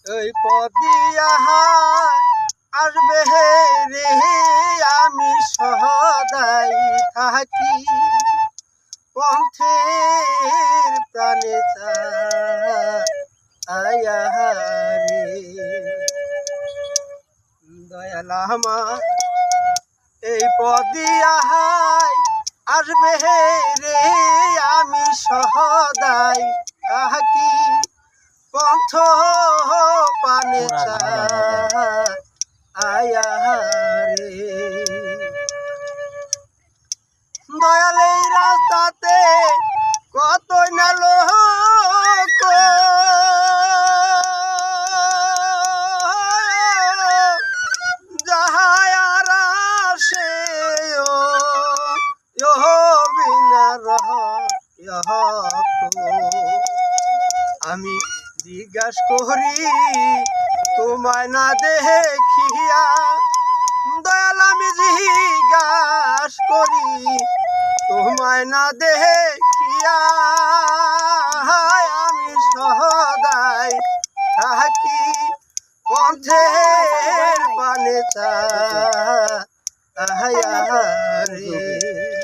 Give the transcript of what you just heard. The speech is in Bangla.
ওই পদিয়া আসবে রে আমি সদাই থাকি পন্থের প্রাণে আয়া রে দয়াল আমার এই পদিয়া আসবে রে আমি সদাই থাকি পন্থ পানে আয়া রে দয়াল এই রাস্তাতে কতই না লোক যাহার আসে বিনা আমি জিজ্ঞাস করি তোমায় না দেখিয়া দয়াল আমি জিজ্ঞাস করি তোমায় না দেখিয়া আমি সদাই থাকি পথের পানে রে